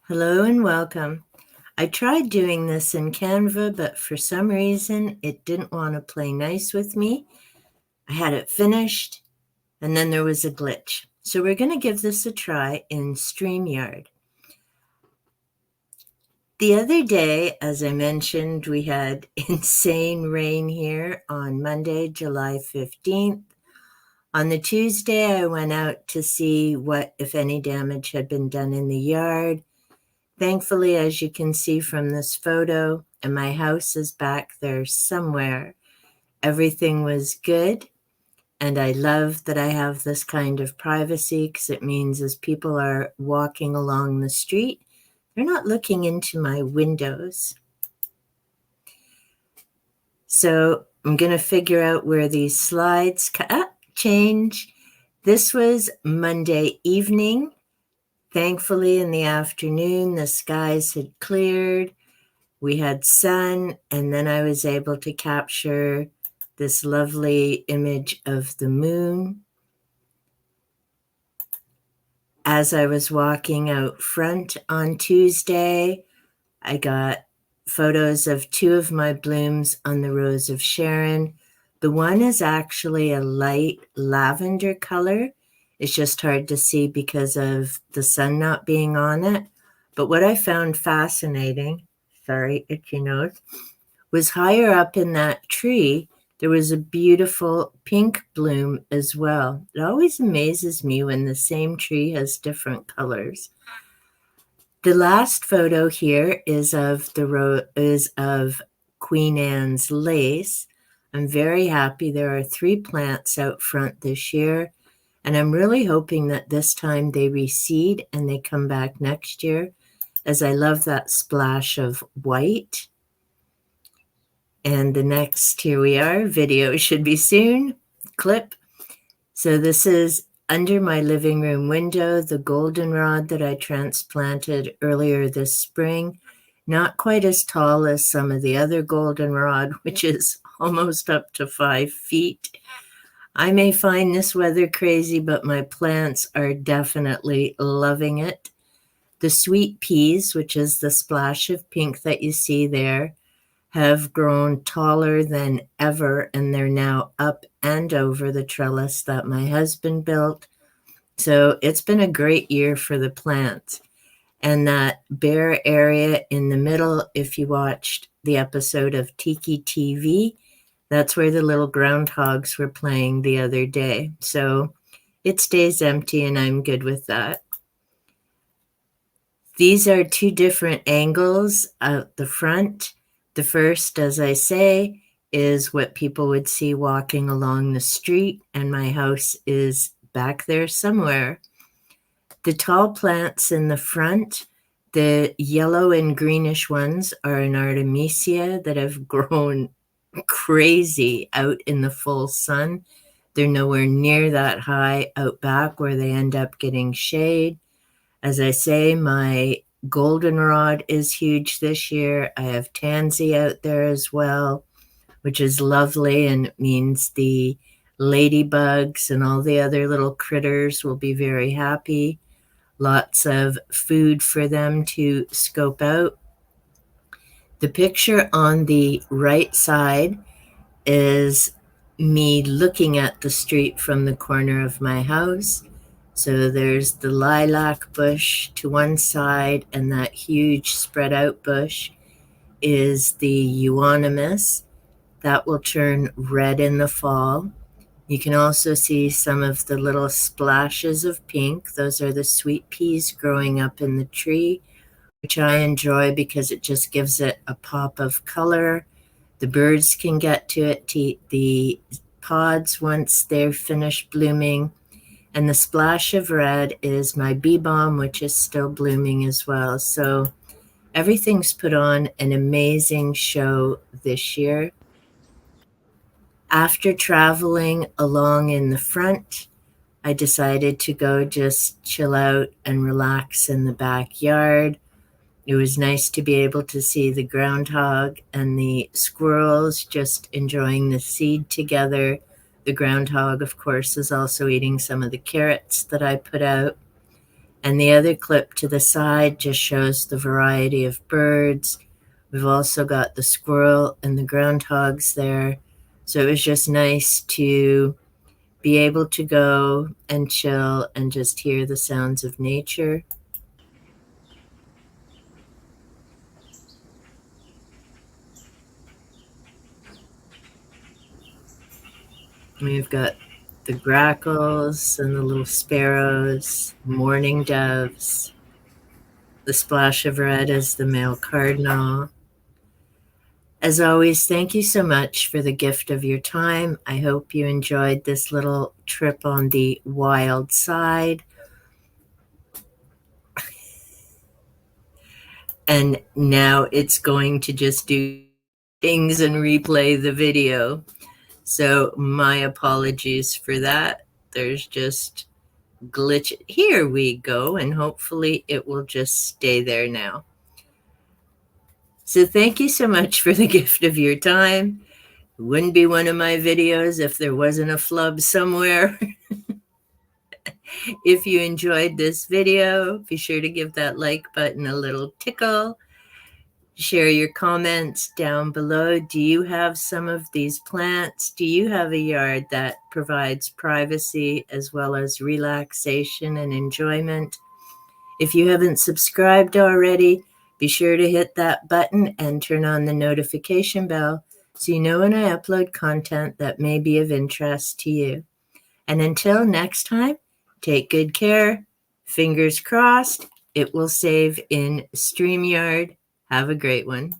Hello and welcome. I tried doing this in Canva, but for some reason it didn't want to play nice with me. I had it finished and then there was a glitch. So we're going to give this a try in StreamYard. The other day, as I mentioned, we had insane rain here on Monday, July 15th. On the Tuesday, I went out to see what, if any, damage had been done in the yard. Thankfully, as you can see from this photo, and my house is back there somewhere, everything was good. And I love that I have this kind of privacy because it means as people are walking along the street, they're not looking into my windows. So I'm going to figure out where these slides change. This was Monday evening. Thankfully, in the afternoon, the skies had cleared. We had sun, and then I was able to capture this lovely image of the moon. As I was walking out front on Tuesday, I got photos of two of my blooms on the Rose of Sharon. The one is actually a light lavender color. It's just hard to see because of the sun not being on it. But what I found fascinating, sorry, itchy nose, was higher up in that tree, there was a beautiful pink bloom as well. It always amazes me when the same tree has different colors. The last photo here is of Queen Anne's lace. I'm very happy. There are 3 plants out front this year, and I'm really hoping that this time they reseed and they come back next year, as I love that splash of white. And the next, here we are, video should be soon, clip. So this is under my living room window, the goldenrod that I transplanted earlier this spring. Not quite as tall as some of the other goldenrod, which is almost up to 5 feet. I may find this weather crazy, but my plants are definitely loving it. The sweet peas, which is the splash of pink that you see there, have grown taller than ever, and they're now up and over the trellis that my husband built. So it's been a great year for the plants. And that bare area in the middle, if you watched the episode of Tiki TV, that's where the little groundhogs were playing the other day. So it stays empty, and I'm good with that. These are 2 different angles at the front. The first, as I say, is what people would see walking along the street, and my house is back there somewhere. The tall plants in the front, the yellow and greenish ones, are an artemisia that have grown crazy out in the full sun. They're nowhere near that high out back where they end up getting shade. As I say, my goldenrod is huge this year. I have Tansy out there as well, which is lovely, and it means the ladybugs and all the other little critters will be very happy. Lots of food for them to scope out. The picture on the right side is me looking at the street from the corner of my house. So there's the lilac bush to one side, and that huge spread out bush is the Euonymous. That will turn red in the fall. You can also see some of the little splashes of pink. Those are the sweet peas growing up in the tree, which I enjoy because it just gives it a pop of color. The birds can get to it, to eat the pods once they're finished blooming. And the splash of red is my bee balm, which is still blooming as well. So everything's put on an amazing show this year. After traveling along in the front, I decided to go just chill out and relax in the backyard. It was nice to be able to see the groundhog and the squirrels just enjoying the seed together. The groundhog, of course, is also eating some of the carrots that I put out. And the other clip to the side just shows the variety of birds. We've also got the squirrel and the groundhogs there. So it was just nice to be able to go and chill and just hear the sounds of nature. We've got the grackles and the little sparrows, mourning doves. The splash of red is the male cardinal. As always, thank you so much for the gift of your time. I hope you enjoyed this little trip on the wild side. And now it's going to just do things and replay the video. So my apologies for that. There's just glitch. Here we go. And hopefully it will just stay there now. So thank you so much for the gift of your time. It wouldn't be one of my videos if there wasn't a flub somewhere. If you enjoyed this video, be sure to give that like button a little tickle. Share your comments down below. Do you have some of these plants? Do you have a yard that provides privacy as well as relaxation and enjoyment? If you haven't subscribed already, be sure to hit that button and turn on the notification bell so you know when I upload content that may be of interest to you. And until next time, take good care. Fingers crossed, it will save in StreamYard. Have a great one.